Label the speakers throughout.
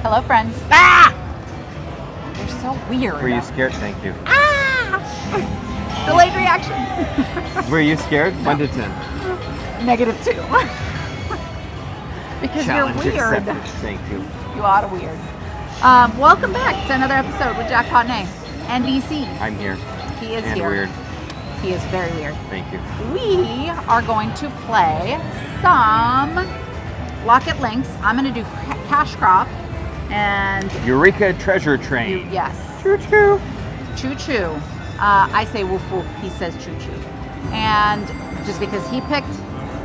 Speaker 1: Hello, friends. Ah! You're so weird.
Speaker 2: Were you scared? Thank you.
Speaker 1: Ah! Delayed reaction.
Speaker 2: Were you scared? 1 to 10.
Speaker 1: -2. Because
Speaker 2: Challenge
Speaker 1: you're weird.
Speaker 2: accepted. Thank you.
Speaker 1: You are weird. Welcome back to another episode with Jackpot Name and DC.
Speaker 2: I'm here.
Speaker 1: He is
Speaker 2: and
Speaker 1: here.
Speaker 2: Weird.
Speaker 1: He is very weird.
Speaker 2: Thank you.
Speaker 1: We are going to play some Lock It Links. I'm going to do Cash Crop and
Speaker 2: Eureka Treasure Train.
Speaker 1: yes.
Speaker 2: Choo choo.
Speaker 1: Choo choo. I say woof woof. He says choo choo. And just because he picked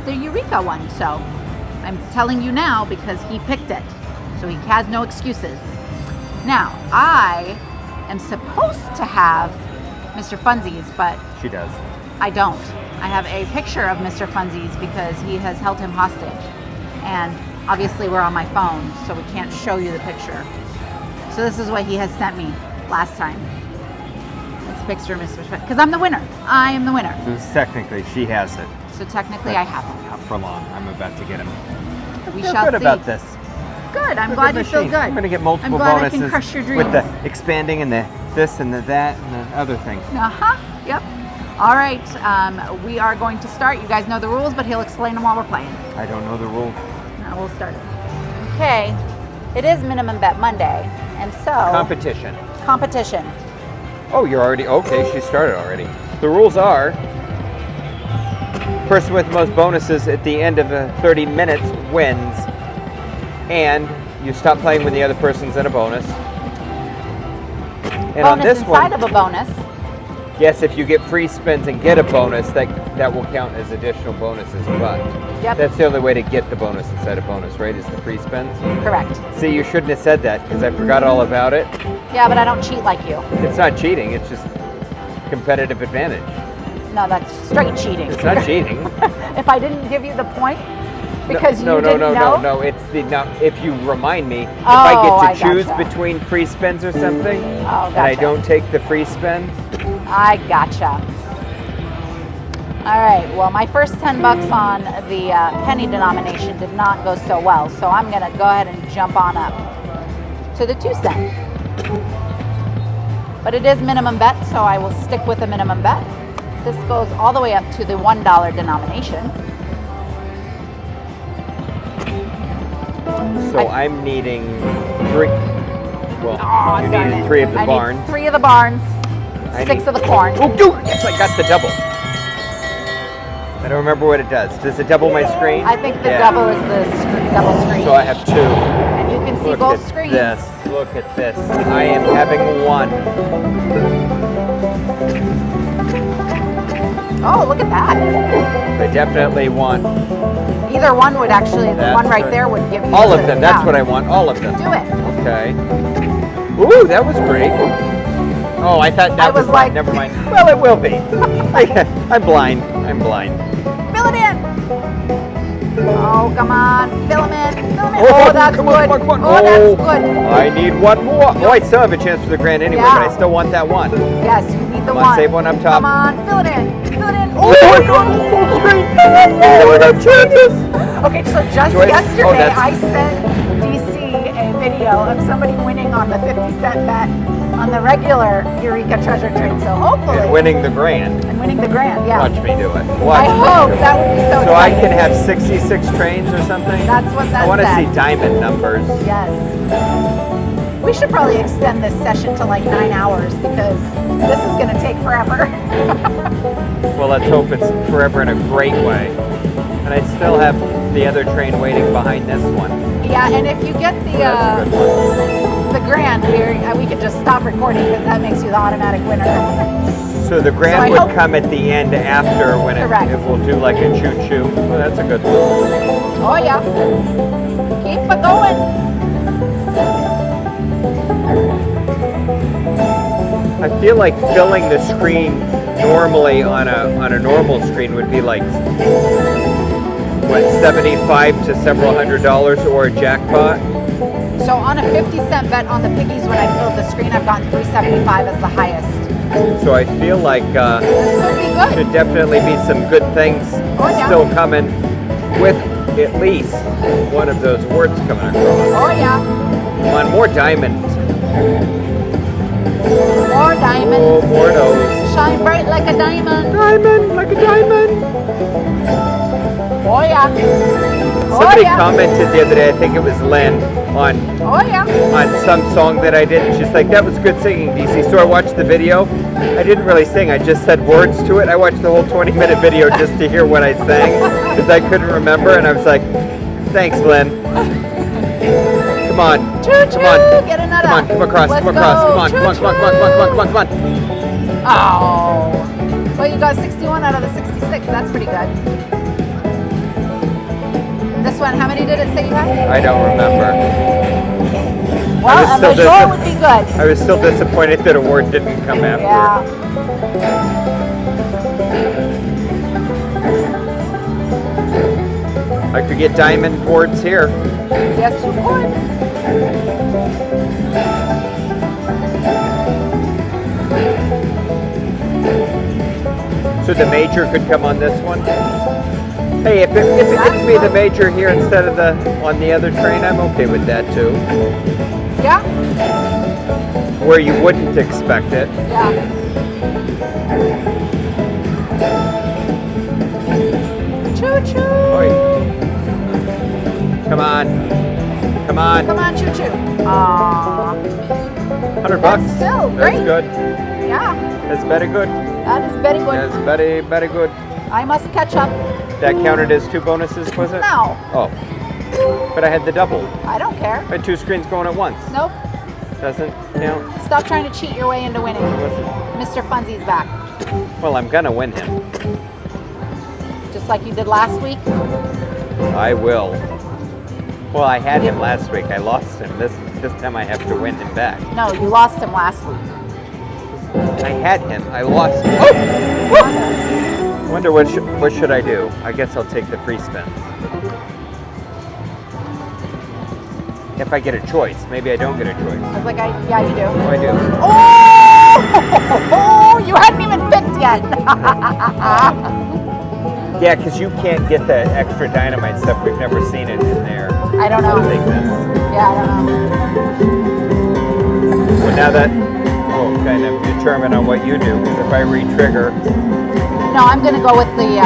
Speaker 1: the Eureka one, so I'm telling you now because he picked it. So he has no excuses. Now, I am supposed to have Mr. Funsies, but
Speaker 2: She does.
Speaker 1: I don't. I have a picture of Mr. Funsies because he has held him hostage. And obviously we're on my phone, so we can't show you the picture. So this is what he has sent me last time. It's a picture of Mr. Funsies. Because I'm the winner. I am the winner.
Speaker 2: So technically, she has it.
Speaker 1: So technically I have him.
Speaker 2: Not for long. I'm about to get him.
Speaker 1: We
Speaker 2: feel
Speaker 1: shall
Speaker 2: good
Speaker 1: see.
Speaker 2: about this.
Speaker 1: Good. I'm
Speaker 2: Good
Speaker 1: glad you feel
Speaker 2: machine.
Speaker 1: good.
Speaker 2: I'm going to get multiple
Speaker 1: I'm glad
Speaker 2: bonuses
Speaker 1: I can crush your
Speaker 2: with the
Speaker 1: dreams.
Speaker 2: expanding and the this and the that and the other thing.
Speaker 1: Uh-huh. Yep. All right. We are going to start. You guys know the rules, but he'll explain them while we're playing.
Speaker 2: I don't know the rules.
Speaker 1: Now we'll start. Okay. It is Minimum Bet Monday, and so
Speaker 2: Competition.
Speaker 1: competition.
Speaker 2: Oh, you're already okay. She started already. The rules are: person with the most bonuses at the end of the 30 minutes wins, and you stop playing when the other person's in a bonus. And
Speaker 1: Bonus
Speaker 2: on this
Speaker 1: inside
Speaker 2: one,
Speaker 1: of a bonus.
Speaker 2: yes, if you get free spins and get a bonus, that will count as additional bonuses. But
Speaker 1: Yep.
Speaker 2: that's the only way to get the bonus inside a bonus, right? Is the free spins.
Speaker 1: Correct.
Speaker 2: See, you shouldn't have said that because I forgot all about it.
Speaker 1: Yeah, but I don't cheat like you.
Speaker 2: It's not cheating. It's just competitive advantage.
Speaker 1: No, that's straight cheating.
Speaker 2: It's not cheating.
Speaker 1: If I didn't give you the point because
Speaker 2: no,
Speaker 1: you didn't know.
Speaker 2: No. It's the now. If you remind me, if
Speaker 1: Oh,
Speaker 2: I get
Speaker 1: I
Speaker 2: to choose
Speaker 1: gotcha.
Speaker 2: between free spins or something,
Speaker 1: Oh,
Speaker 2: and I
Speaker 1: gotcha.
Speaker 2: don't take the free spin,
Speaker 1: I gotcha. All right. Well, my first 10 bucks on the penny denomination did not go so well, so I'm gonna go ahead and jump on up to the 2 cent. But it is minimum bet, so I will stick with the minimum bet. This goes all the way up to the $1 denomination.
Speaker 2: so I'm needing 3. Well,
Speaker 1: Oh,
Speaker 2: you
Speaker 1: darn
Speaker 2: needed
Speaker 1: it.
Speaker 2: 3 of the
Speaker 1: I
Speaker 2: barns.
Speaker 1: need 3 of the barns,
Speaker 2: I
Speaker 1: 6
Speaker 2: need-
Speaker 1: of the corn.
Speaker 2: Oh, dude! Yes, I got the double. I don't remember what it does. Does it double my screen?
Speaker 1: I think the
Speaker 2: Yeah.
Speaker 1: double is the double screen.
Speaker 2: So I have 2.
Speaker 1: And you can see
Speaker 2: Look
Speaker 1: both
Speaker 2: at
Speaker 1: screens.
Speaker 2: this. Look at this. I am having 1.
Speaker 1: Oh, look at that.
Speaker 2: I definitely want
Speaker 1: Either one would actually, the
Speaker 2: That's
Speaker 1: one right
Speaker 2: right.
Speaker 1: there would give you
Speaker 2: all
Speaker 1: the-
Speaker 2: of them. That's
Speaker 1: yeah.
Speaker 2: what I want. All of them.
Speaker 1: Do it.
Speaker 2: Okay. Ooh, that was great. Oh, I thought that
Speaker 1: I was
Speaker 2: like,
Speaker 1: like-
Speaker 2: never mind. Well, it will be. I'm blind. I'm blind.
Speaker 1: Fill it in. Oh, come on. Fill them in. Fill them in.
Speaker 2: Oh,
Speaker 1: Oh, that's
Speaker 2: come
Speaker 1: good.
Speaker 2: on, come on.
Speaker 1: Oh, that's good.
Speaker 2: I need 1 more. Oh, I still have a chance for the grand anyway,
Speaker 1: Yeah.
Speaker 2: but I still want that 1.
Speaker 1: Yes, you need the
Speaker 2: Come on,
Speaker 1: one.
Speaker 2: save one up top.
Speaker 1: Come on. Fill it in. Fill it in.
Speaker 2: Oh, my God. Full screen. Oh, I got chances.
Speaker 1: Okay, so just
Speaker 2: Joyce?
Speaker 1: yesterday
Speaker 2: Oh, that's-
Speaker 1: I sent DC a video of somebody winning on the 50-cent bet on the regular Eureka Treasure Train. So hopefully,
Speaker 2: And winning the grand.
Speaker 1: and winning the grand, yeah.
Speaker 2: Watch me do it. Watch
Speaker 1: I
Speaker 2: me
Speaker 1: hope
Speaker 2: do it.
Speaker 1: that would be so
Speaker 2: So I
Speaker 1: exciting.
Speaker 2: can have 66 trains or something?
Speaker 1: That's what that
Speaker 2: I want to
Speaker 1: said.
Speaker 2: see diamond numbers.
Speaker 1: Yes. We should probably extend this session to like 9 hours because this is going to take forever.
Speaker 2: Well, let's hope it's forever in a great way. And I still have the other train waiting behind this one.
Speaker 1: Yeah, and if you get the
Speaker 2: That's a good one.
Speaker 1: the grand, we could just stop recording because that makes you the automatic winner.
Speaker 2: So the
Speaker 1: So I
Speaker 2: grand would
Speaker 1: hope-
Speaker 2: come at the end after when
Speaker 1: Correct.
Speaker 2: it will do like a choo-choo. Well, that's a good one.
Speaker 1: Oh yeah. Keep it going.
Speaker 2: I feel like filling the screen normally on a normal screen would be like what, $75 to several $100 or a jackpot.
Speaker 1: So on a 50-cent bet on the piggies, when I filled the screen, I've gotten 375 as the highest.
Speaker 2: So I feel like
Speaker 1: This could be good.
Speaker 2: should definitely be some good things
Speaker 1: Oh, yeah.
Speaker 2: still coming with at least one of those words coming across.
Speaker 1: Oh yeah.
Speaker 2: Come on, more diamond.
Speaker 1: More diamonds.
Speaker 2: Oh, more nose.
Speaker 1: Shine bright like a diamond.
Speaker 2: Diamond, like a diamond.
Speaker 1: Oh yeah.
Speaker 2: Somebody
Speaker 1: oh, yeah.
Speaker 2: commented the other day, I think it was Lynn, on
Speaker 1: Oh yeah.
Speaker 2: some song that I did, and she's like, that was good singing, DC. So I watched the video. I didn't really sing, I just said words to it. I watched the whole 20-minute video just to hear what I sang, because I couldn't remember, and I was like, thanks, Lynn. Come on.
Speaker 1: Choo-choo.
Speaker 2: Come on.
Speaker 1: Get another.
Speaker 2: Come on, come across,
Speaker 1: Let's
Speaker 2: come across.
Speaker 1: go.
Speaker 2: Come on, come on, come on, come on, come on, come on, come on, come on.
Speaker 1: Oh. Well, you got 61 out of the 66. That's pretty good. This one, how many did it say you had?
Speaker 2: I don't remember.
Speaker 1: Well, a major would be good.
Speaker 2: I was still disappointed that award didn't come after.
Speaker 1: Yeah.
Speaker 2: I could get diamond boards here.
Speaker 1: Yes, you would.
Speaker 2: So the major could come on this one. Hey, if it gets me the major here instead of on the other train, I'm okay with that too.
Speaker 1: Yeah.
Speaker 2: Where you wouldn't expect it.
Speaker 1: Yeah. Choo choo.
Speaker 2: Oi. Come on. Come on.
Speaker 1: Come on, choo choo. Aww.
Speaker 2: $100.
Speaker 1: That's still great.
Speaker 2: That's good.
Speaker 1: Yeah.
Speaker 2: That's very good.
Speaker 1: That is very good.
Speaker 2: That's very, very good.
Speaker 1: I must catch up.
Speaker 2: That counted as 2 bonuses, was it?
Speaker 1: No.
Speaker 2: Oh. But I had the double.
Speaker 1: I don't care.
Speaker 2: I had 2 screens going at once.
Speaker 1: Nope.
Speaker 2: Doesn't count.
Speaker 1: Stop trying to cheat your way into winning. Mr. Funzy's back.
Speaker 2: Well, I'm gonna win him.
Speaker 1: Just like you did last week.
Speaker 2: I will. Well, I had him last week. I lost him. This time I have to win him back.
Speaker 1: No, you lost him last week.
Speaker 2: I had him. I lost him. Oh! Wonder what should I do? I guess I'll take the free spin. If I get a choice. Maybe I don't get a choice.
Speaker 1: I was like, yeah, you do.
Speaker 2: Oh, I do.
Speaker 1: Oh! You hadn't even picked yet.
Speaker 2: Yeah, because you can't get the extra dynamite stuff. We've never seen it in there.
Speaker 1: I don't know.
Speaker 2: Like this.
Speaker 1: Yeah, I don't know.
Speaker 2: Well, now that will kind of determine on what you do. Because if I re-trigger,
Speaker 1: No, I'm going to go with the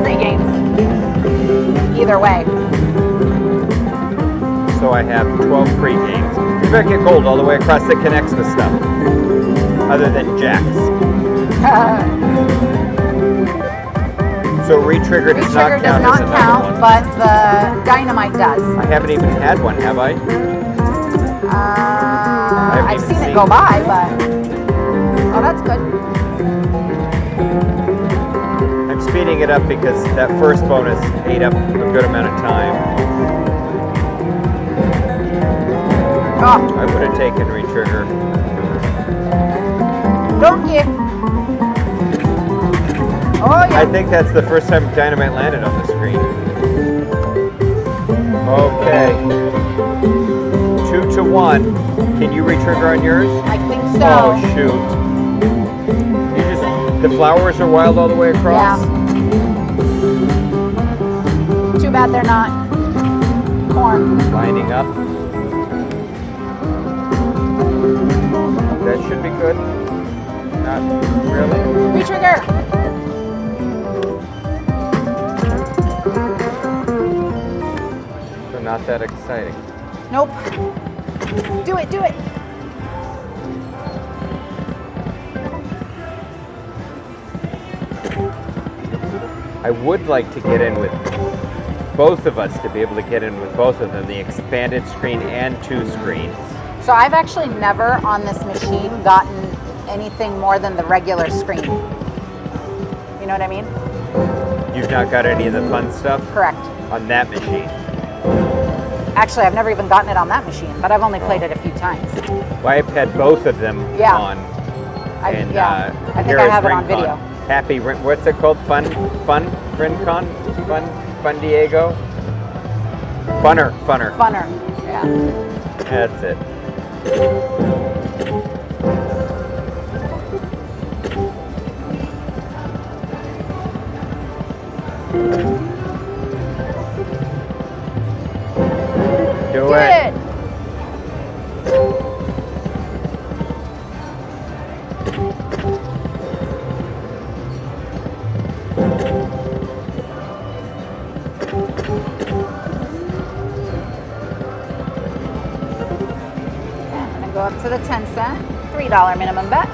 Speaker 1: free games. Either way.
Speaker 2: so I have 12 free games. You better get gold all the way across that connects with stuff. Other than jacks. So re-trigger does not
Speaker 1: Re-trigger
Speaker 2: count
Speaker 1: does
Speaker 2: as
Speaker 1: not
Speaker 2: another
Speaker 1: count,
Speaker 2: one.
Speaker 1: but the dynamite does.
Speaker 2: I haven't even had one, have I? haven't
Speaker 1: I've
Speaker 2: even
Speaker 1: seen it
Speaker 2: seen
Speaker 1: go
Speaker 2: it.
Speaker 1: by, but oh, that's good.
Speaker 2: I'm speeding it up because that first bonus ate up a good amount of time.
Speaker 1: Oh,
Speaker 2: I would have taken re-trigger.
Speaker 1: don't get. Oh yeah.
Speaker 2: I think that's the first time dynamite landed on the screen. Okay. 2 to 1. Can you re-trigger on yours?
Speaker 1: I think so.
Speaker 2: Oh shoot. You just the flowers are wild all the way across?
Speaker 1: Yeah. Too bad they're not corn.
Speaker 2: Lining up. That should be good. Not really.
Speaker 1: Re-trigger.
Speaker 2: So not that exciting.
Speaker 1: Nope. Do it, do it.
Speaker 2: I would like to get in with both of us to be able to get in with both of them, the expanded screen and 2 screens.
Speaker 1: So I've actually never on this machine gotten anything more than the regular screen. You know what I mean?
Speaker 2: You've not got any of the fun stuff
Speaker 1: Correct.
Speaker 2: on that machine.
Speaker 1: Actually, I've never even gotten it on that machine, but I've only played it a few times.
Speaker 2: Well, I've had both of them
Speaker 1: Yeah.
Speaker 2: on.
Speaker 1: I
Speaker 2: And,
Speaker 1: think I
Speaker 2: Harris
Speaker 1: have it on
Speaker 2: Rincon.
Speaker 1: video.
Speaker 2: Happy, what's it called? Fun Rincon? Fun Diego? Funner.
Speaker 1: Funner. Yeah.
Speaker 2: That's it. Do it.
Speaker 1: go up to the 10 cent, $3 minimum bet.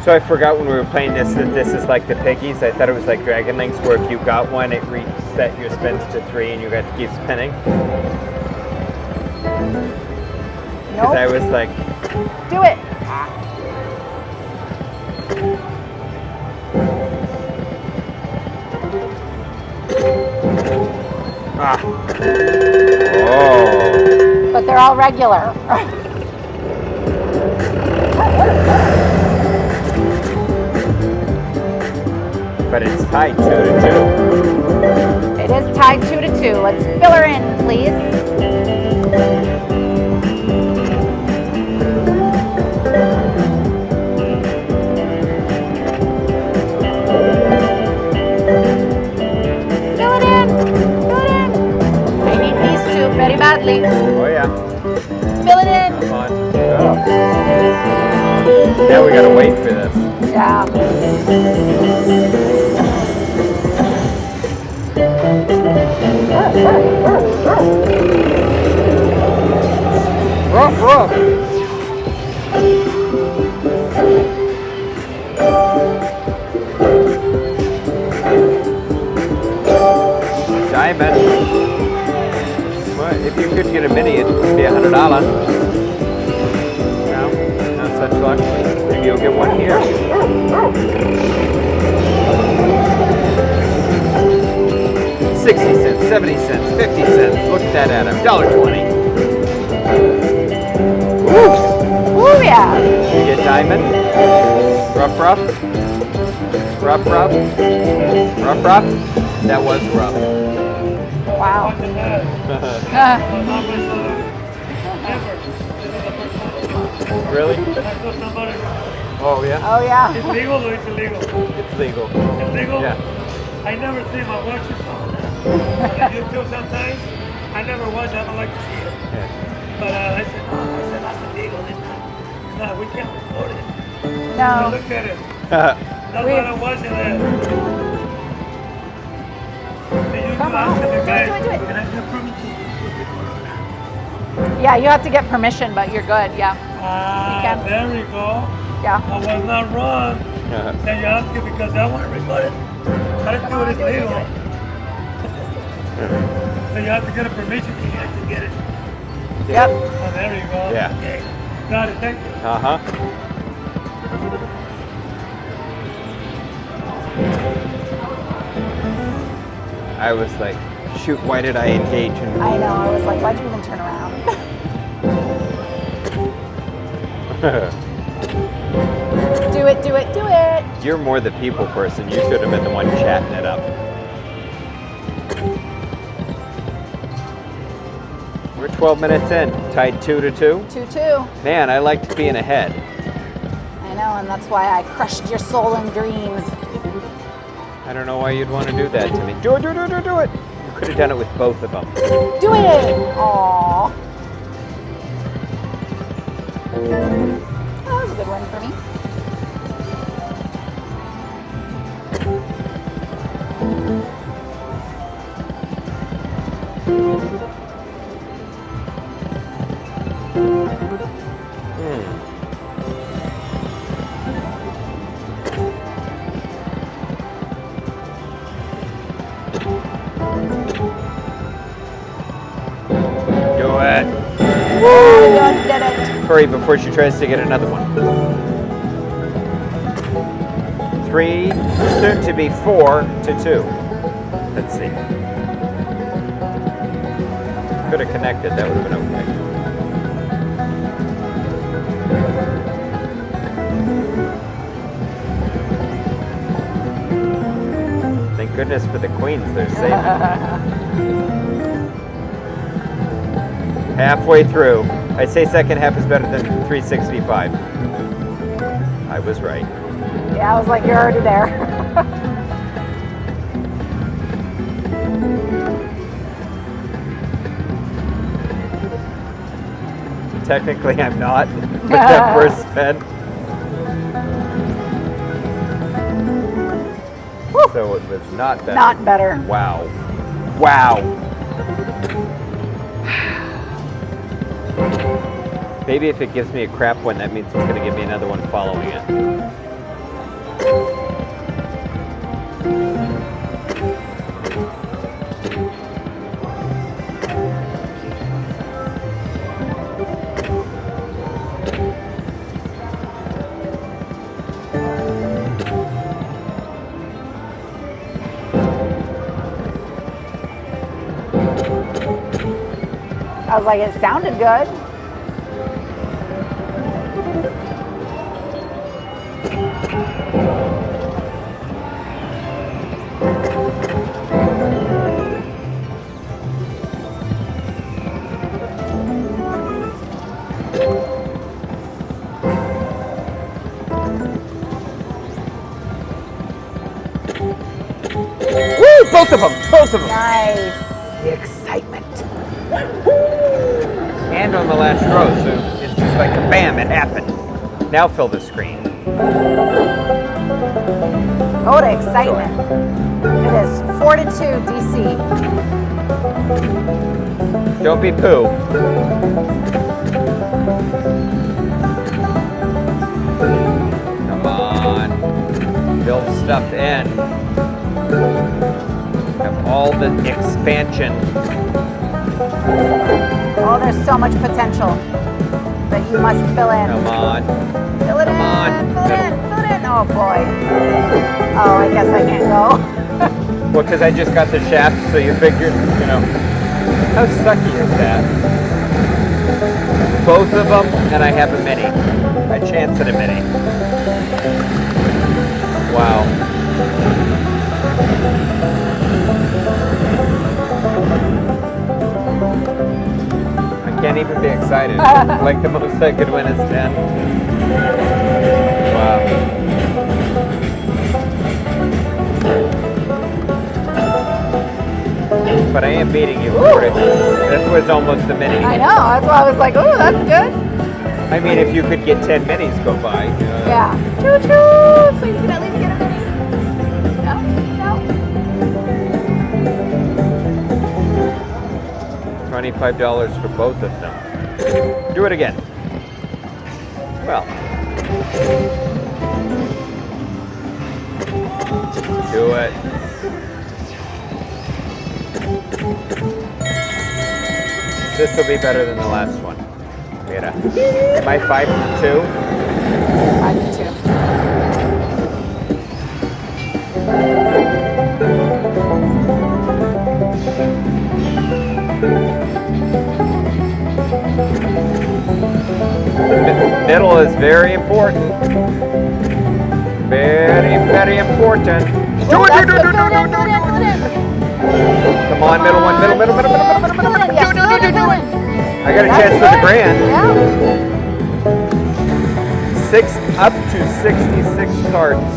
Speaker 2: So I forgot when we were playing this that this is like the piggies. I thought it was like Dragon Links where if you got one, it reset your spins to 3 and you got to keep spinning. Because I was like,
Speaker 1: do it.
Speaker 2: oh.
Speaker 1: But they're all regular.
Speaker 2: But it's tied 2 to 2.
Speaker 1: It is tied 2 to 2. Let's fill her in, please. Fill it in. Fill it in. I need these two very badly.
Speaker 2: Oh yeah.
Speaker 1: Fill it in.
Speaker 2: Come on. Oh. Now we gotta wait for this.
Speaker 1: Yeah.
Speaker 2: Ruff, ruff. Diamond. Well, if you could get a mini, it would be $100. No, not such luck. Maybe you'll get one here. 60 cents, 70 cents, 50 cents. Look at that, Adam. $1.20. Woo!
Speaker 1: Ooh, yeah.
Speaker 2: You get diamond. Rough, rough. Rough, rough. Rough, rough. That was rough.
Speaker 1: Wow.
Speaker 2: Really? Oh, yeah?
Speaker 1: Oh, yeah.
Speaker 3: It's legal or it's illegal?
Speaker 2: It's legal.
Speaker 3: It's legal?
Speaker 2: Yeah.
Speaker 3: I never see my watches on YouTube sometimes. I never watch, I don't like to see it.
Speaker 2: Yeah.
Speaker 3: But I said, no, that's illegal. It's not, we can't record it. So
Speaker 1: No.
Speaker 3: look at it. That's why I'm watching it.
Speaker 1: Come on. Do it, do it, do it.
Speaker 3: Can I get permission?
Speaker 1: Yeah, you have to get permission, but you're good. Yeah.
Speaker 3: Ah, there we go.
Speaker 1: Yeah.
Speaker 3: I was not wrong.
Speaker 2: Uh-huh.
Speaker 3: Then you ask it because I want to record it. I didn't do it, it's legal. So you have to get a permission to get it.
Speaker 1: Yep.
Speaker 3: Oh, there you go.
Speaker 2: Yeah.
Speaker 3: Okay. Got it, thank you.
Speaker 2: Uh-huh. I was like, shoot, why did I engage in...
Speaker 1: I know. I was like, why'd you even turn around? Do it, do it, do it.
Speaker 2: You're more the people person. You should have been the one chatting it up. We're 12 minutes in, tied 2 to 2.
Speaker 1: 2-2.
Speaker 2: Man, I liked being ahead.
Speaker 1: I know, and that's why I crushed your soul and dreams.
Speaker 2: I don't know why you'd want to do that to me. Do it, do it, do it, do it, do it. You could have done it with both of them.
Speaker 1: Do it! Aww. That was a good one for me.
Speaker 2: Do it.
Speaker 1: Oh, you did it.
Speaker 2: Hurry before she tries to get another one. 3, soon to be 4 to 2. Let's see. Could have connected, that would have been okay. Thank goodness for the queens, they're safe. Halfway through. I'd say second half is better than 365. I was right.
Speaker 1: Yeah, I was like, you're already there.
Speaker 2: Technically, I'm not with that first spin. So it was not better.
Speaker 1: Not better.
Speaker 2: Wow. Wow. Maybe if it gives me a crap one, that means it's going to give me another one following it.
Speaker 1: I was like, it sounded good.
Speaker 2: Woo! Both of them! Both of them!
Speaker 1: Nice.
Speaker 2: The excitement. And on the last row, so it's just like a bam, it happened. Now fill the screen.
Speaker 1: Oh, the excitement. It is 4-2 DC.
Speaker 2: Don't be poo. Come on. Fill stuff in. Have all the expansion.
Speaker 1: Oh, there's so much potential that you must fill in.
Speaker 2: Come on.
Speaker 1: Fill it in.
Speaker 2: Come on.
Speaker 1: Fill it in. Fill it in. Oh, boy. Oh, I guess I can't go.
Speaker 2: Well, because I just got the shaft, so you figured, you know. How sucky is that? Both of them, and I have a mini. A chance at a mini. Wow. I can't even be excited. Like the most I could win is 10. Wow. But I am beating you for it. That was almost a mini.
Speaker 1: I know. That's why I was like, oh, that's good.
Speaker 2: I mean, if you could get 10 minis go by.
Speaker 1: Yeah. Choo-choo. So you can at least get a mini. No? No?
Speaker 2: $25 for both of them. Do it again. Well. Do it. This will be better than the last one. Mira. Am I 5-2?
Speaker 1: 5-2.
Speaker 2: Middle is very important. Very, very important. Do it, do it, do it, do it, do it, do it. Come on, middle one, middle.
Speaker 1: Yes,
Speaker 2: Do it. I got a chance for the grand.
Speaker 1: Yeah.
Speaker 2: 6 up to 66 cards.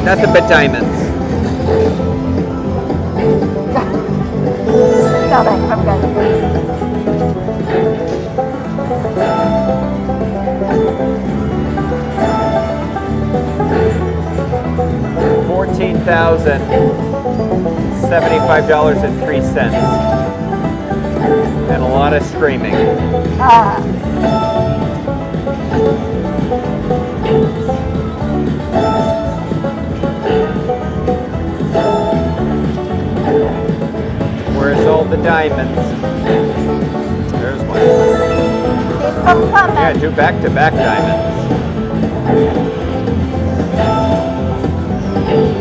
Speaker 2: Nothing but diamonds.
Speaker 1: No, thanks. I'm good.
Speaker 2: $14,075.03. And a lot of screaming. Where's all the diamonds? There's one. Yeah, 2 back-to-back diamonds.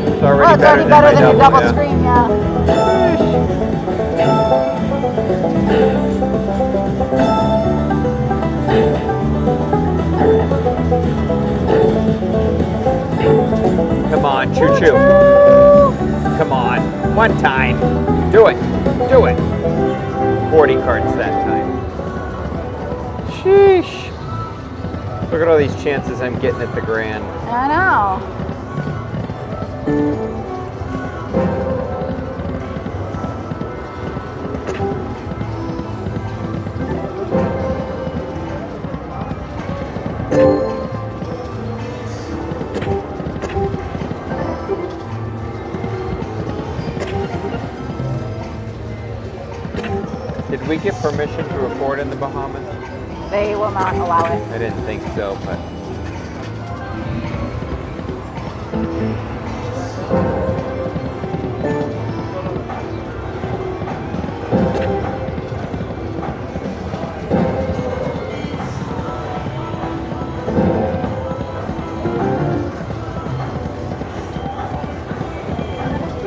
Speaker 2: It's already better than
Speaker 1: your
Speaker 2: my
Speaker 1: double
Speaker 2: yeah.
Speaker 1: screen, yeah.
Speaker 2: Come on, choo-choo. Come on, one time. Do it. 40 cards that time. Sheesh. Look at all these chances I'm getting at the grand.
Speaker 1: I know.
Speaker 2: Did we get permission to record in the Bahamas?
Speaker 1: They will not allow it.
Speaker 2: I didn't think so, but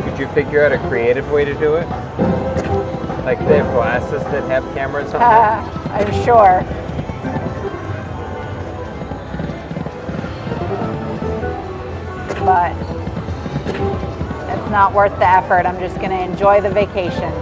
Speaker 2: could you figure out a creative way to do it? Like they have glasses that have cameras on them?
Speaker 1: I'm sure. But it's not worth the effort. I'm just going to enjoy the vacation.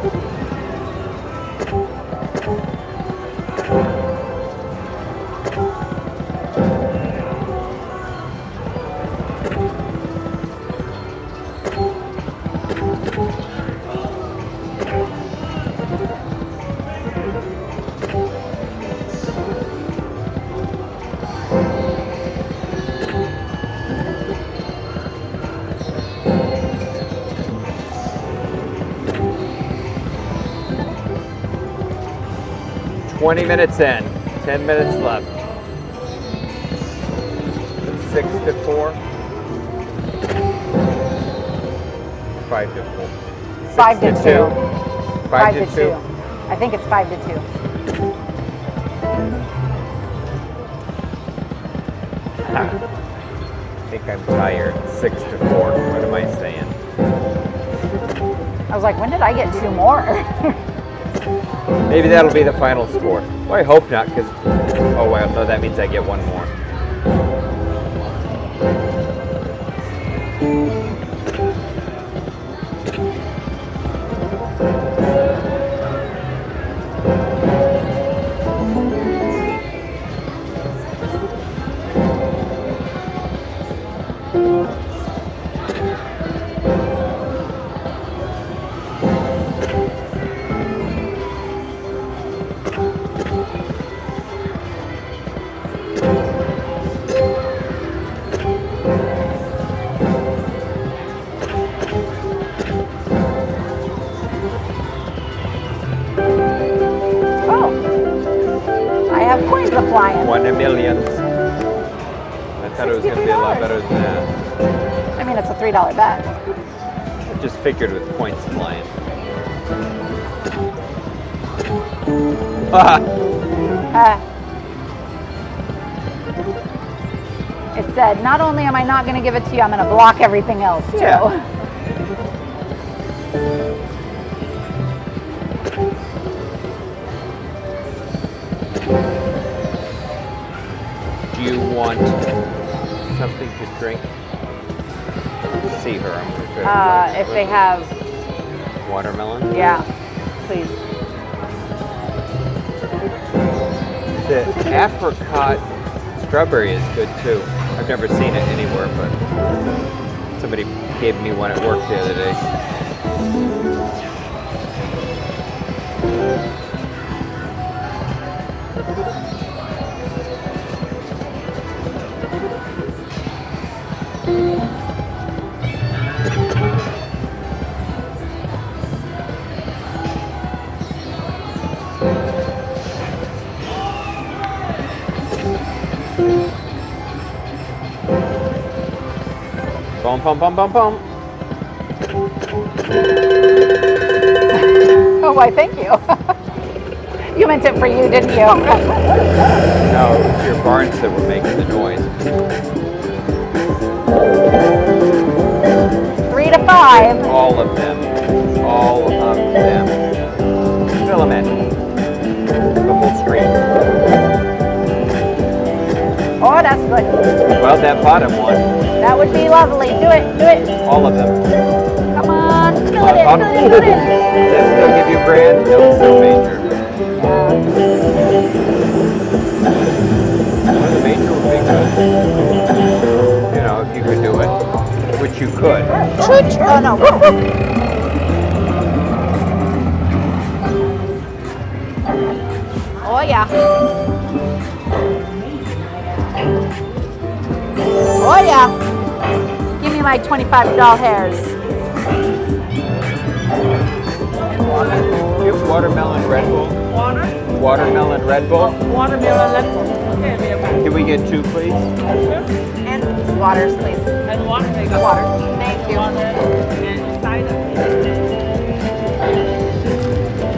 Speaker 2: "20 minutes in, 10 minutes left. 6 to 4. 5 to 4.
Speaker 1: 5 to 2.
Speaker 2: 5 to 2.
Speaker 1: I think it's 5 to 2.
Speaker 2: I think I'm tired. 6 to 4. What am I saying?
Speaker 1: I was like, when did I get 2 more?
Speaker 2: Maybe that'll be the final score. Well, I hope not, because oh well, no, that means I get 1 more.
Speaker 1: Flying.
Speaker 2: 1 in a million. I thought it was going to be a lot better than that.
Speaker 1: I mean, it's a $3 bet.
Speaker 2: I just figured with points flying.
Speaker 1: It said, not only am I not going to give it to you, I'm going to block everything else too.
Speaker 2: Yeah. Do you want something to drink? See her. I'm gonna try to
Speaker 1: If they have
Speaker 2: watermelon.
Speaker 1: Yeah, please.
Speaker 2: The apricot strawberry is good too. I've never seen it anywhere, but somebody gave me one at work the other day. Bum, bum, bum, bum, bum.
Speaker 1: Oh, why, thank you. You meant it for you, didn't you?
Speaker 2: No, it was your barns that were making the noise.
Speaker 1: 3 to 5.
Speaker 2: All of them. All of them. Fill them in. The whole screen.
Speaker 1: Oh, that's good.
Speaker 2: Well, that bottom one.
Speaker 1: That would be lovely. Do it, do it.
Speaker 2: All of them.
Speaker 1: Come on, fill it in,
Speaker 2: Bottom.
Speaker 1: fill it in, fill it in.
Speaker 2: Does that still give you grand? No, it's still major. Well, the major would be good. You know, if you could do it. Which you could.
Speaker 1: Oh, no. Oh, yeah. Oh, yeah. Give me my $25 hairs.
Speaker 2: you have watermelon Red Bull?
Speaker 4: Water?
Speaker 2: Watermelon Red Bull?
Speaker 4: Watermelon Red Bull. Okay, we have that.
Speaker 2: Can we get 2, please?
Speaker 1: And waters, please.
Speaker 4: And water, they got
Speaker 1: Water. Thank you.
Speaker 4: water and cider.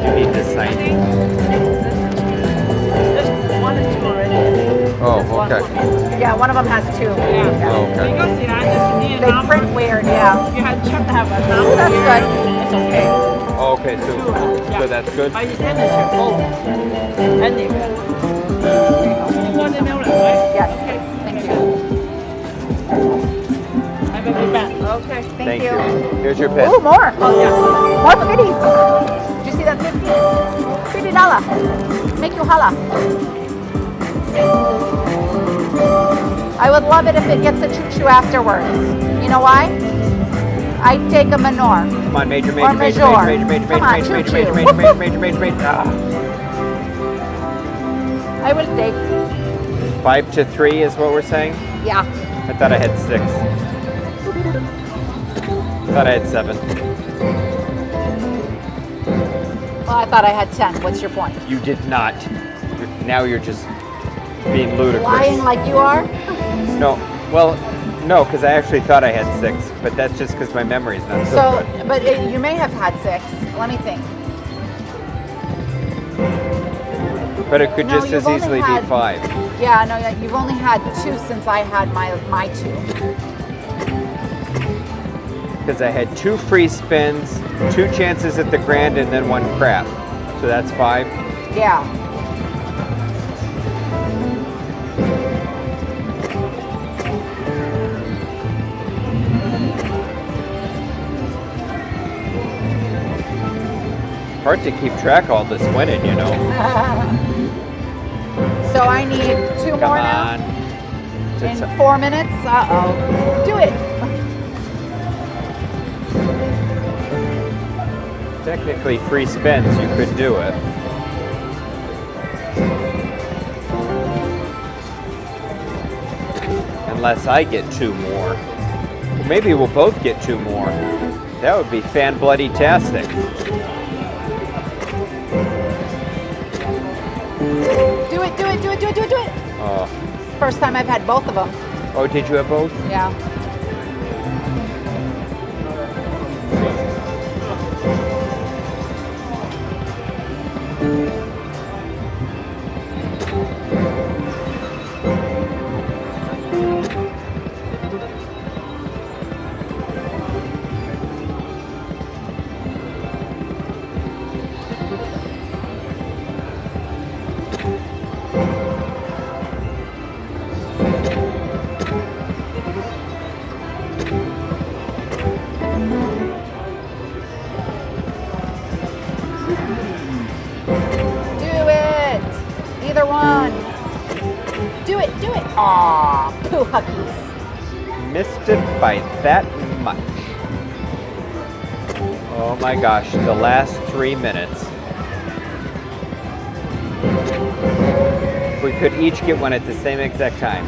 Speaker 2: You need to sign.
Speaker 4: Just 1 and 2 already.
Speaker 2: Oh,
Speaker 4: Just one
Speaker 2: okay.
Speaker 4: for me.
Speaker 1: Yeah, one of them has 2.
Speaker 4: Yeah.
Speaker 2: Oh, okay.
Speaker 4: Because yeah, just need
Speaker 1: They
Speaker 4: number.
Speaker 1: print weird, yeah.
Speaker 4: You have to have a number
Speaker 1: That's
Speaker 4: here.
Speaker 1: good.
Speaker 4: It's okay.
Speaker 2: Oh, okay, so
Speaker 4: Yeah.
Speaker 2: that's good.
Speaker 4: But you send it to both. Anyway. You want the milk, right?
Speaker 1: Yes.
Speaker 4: Okay.
Speaker 1: Thank you.
Speaker 4: I will be back. Okay.
Speaker 1: Thank you.
Speaker 2: Here's your pen.
Speaker 1: Ooh, more.
Speaker 4: Oh, yeah.
Speaker 1: More 50s. Did you see that 50? $50. Make you holla. I would love it if it gets a choo-choo afterwards. You know why? I take a manure.
Speaker 2: Come on, major,
Speaker 1: Or
Speaker 2: major, major,
Speaker 1: major.
Speaker 2: major, major,
Speaker 1: Come on,
Speaker 2: major, major,
Speaker 1: choo-choo.
Speaker 2: major, major, major, major, major, major.
Speaker 1: I will take.
Speaker 2: 5 to 3 is what we're saying?
Speaker 1: Yeah.
Speaker 2: I thought I had 6. I thought I had 7.
Speaker 1: Well, I thought I had 10. What's your point?
Speaker 2: You did not. Now you're just being ludicrous.
Speaker 1: Lying like you are?
Speaker 2: No, well, no, because I actually thought I had 6, but that's just because my memory's not so,
Speaker 1: So,
Speaker 2: good.
Speaker 1: but you may have had 6. Let me think.
Speaker 2: But it could
Speaker 1: No,
Speaker 2: just as
Speaker 1: you've only
Speaker 2: easily
Speaker 1: had-
Speaker 2: be 5.
Speaker 1: Yeah, no, you've only had 2 since I had my 2.
Speaker 2: Because I had 2 free spins, 2 chances at the grand, and then 1 crap. So that's 5.
Speaker 1: Yeah.
Speaker 2: Hard to keep track of all this winning, you know.
Speaker 1: So I need 2
Speaker 2: Come
Speaker 1: more now?
Speaker 2: on.
Speaker 1: In 4 minutes? Uh-oh. Do it.
Speaker 2: Technically free spins, you could do it. Unless I get 2 more. Maybe we'll both get 2 more. That would be fan-bloody-tastic.
Speaker 1: Do it, do it, do it, do it, do it, do it.
Speaker 2: Oh.
Speaker 1: First time I've had both of them.
Speaker 2: Oh, did you have both?
Speaker 1: Yeah. Do it. Either one. Do it, do it. Aw, poo huckies.
Speaker 2: Missed it by that much. Oh my gosh, the last 3 minutes. If we could each get one at the same exact time.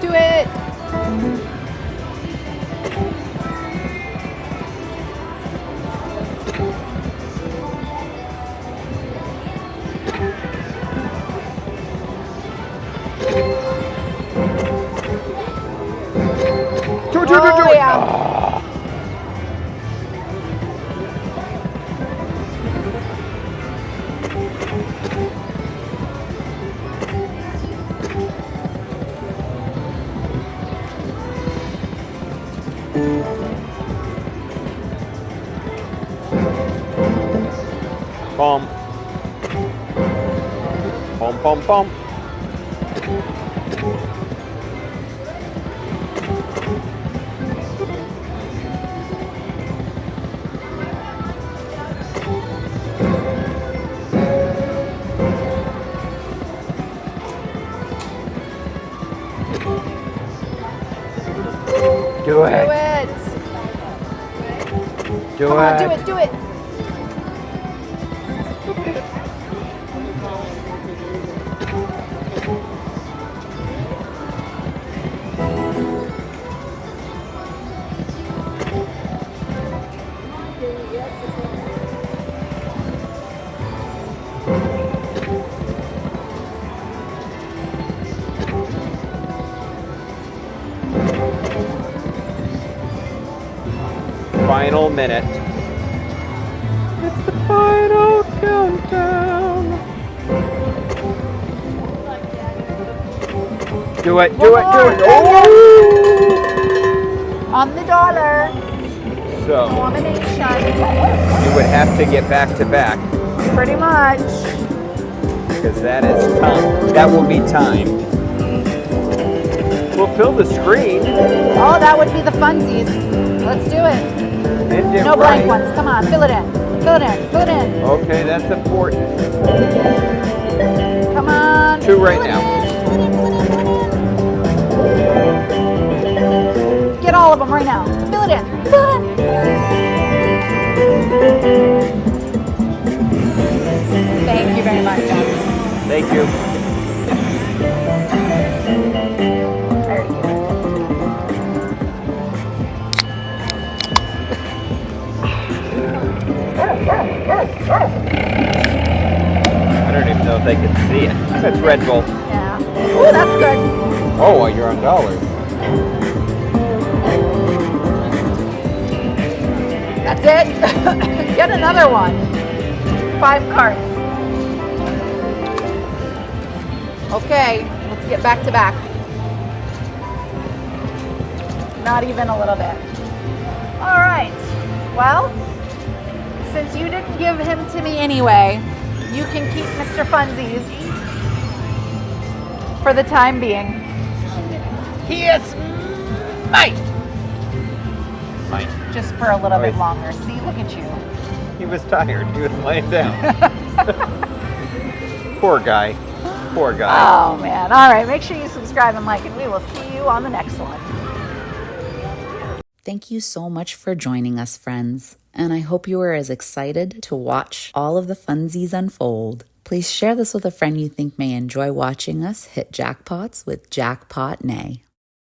Speaker 1: Do it. Oh, yeah.
Speaker 2: Pom. Pom, pom, pom. Do
Speaker 1: Do
Speaker 2: it.
Speaker 1: it.
Speaker 2: Do
Speaker 1: Come
Speaker 2: it.
Speaker 1: on, do it, do it.
Speaker 2: final minute. It's the final countdown. Do it, do it, do it. Oh!
Speaker 1: On the dollar.
Speaker 2: So,
Speaker 1: Elimination.
Speaker 2: you would have to get back to back
Speaker 1: Pretty much.
Speaker 2: because that is time. That will be time. We'll fill the screen.
Speaker 1: Oh, that would be the funsies. Let's do it.
Speaker 2: End it
Speaker 1: No blank
Speaker 2: right.
Speaker 1: ones. Come on, fill it in. Fill it in. Fill it in.
Speaker 2: Okay, that's important.
Speaker 1: Come on.
Speaker 2: 2 right
Speaker 1: Fill it
Speaker 2: now.
Speaker 1: in, fill it in, fill it in, fill it in. Get all of them right now. Fill it in. Fill it in. Thank you very much, John.
Speaker 2: Thank you.
Speaker 1: There you go.
Speaker 2: I don't even know if they can see it. That's Red Bull.
Speaker 1: Yeah. Ooh, that's good.
Speaker 2: Oh, well, you're on dollars.
Speaker 1: That's it. Get another one. 5 cards. Okay, let's get back to back. Not even a little bit. All right. Well, since you didn't give him to me anyway, you can keep Mr. Funsies for the time being. He is mine.
Speaker 2: Mine.
Speaker 1: Just for a little bit
Speaker 2: Right.
Speaker 1: longer. See, look at you.
Speaker 2: He was tired. He was laying down. Poor guy. Poor guy.
Speaker 1: Oh man. All right. Make sure you subscribe and like, and we will see you on the next one.
Speaker 5: Thank you so much for joining us, friends. And I hope you are as excited to watch all of the funsies unfold. Please share this with a friend you think may enjoy watching us hit jackpots with Jackpot Nay.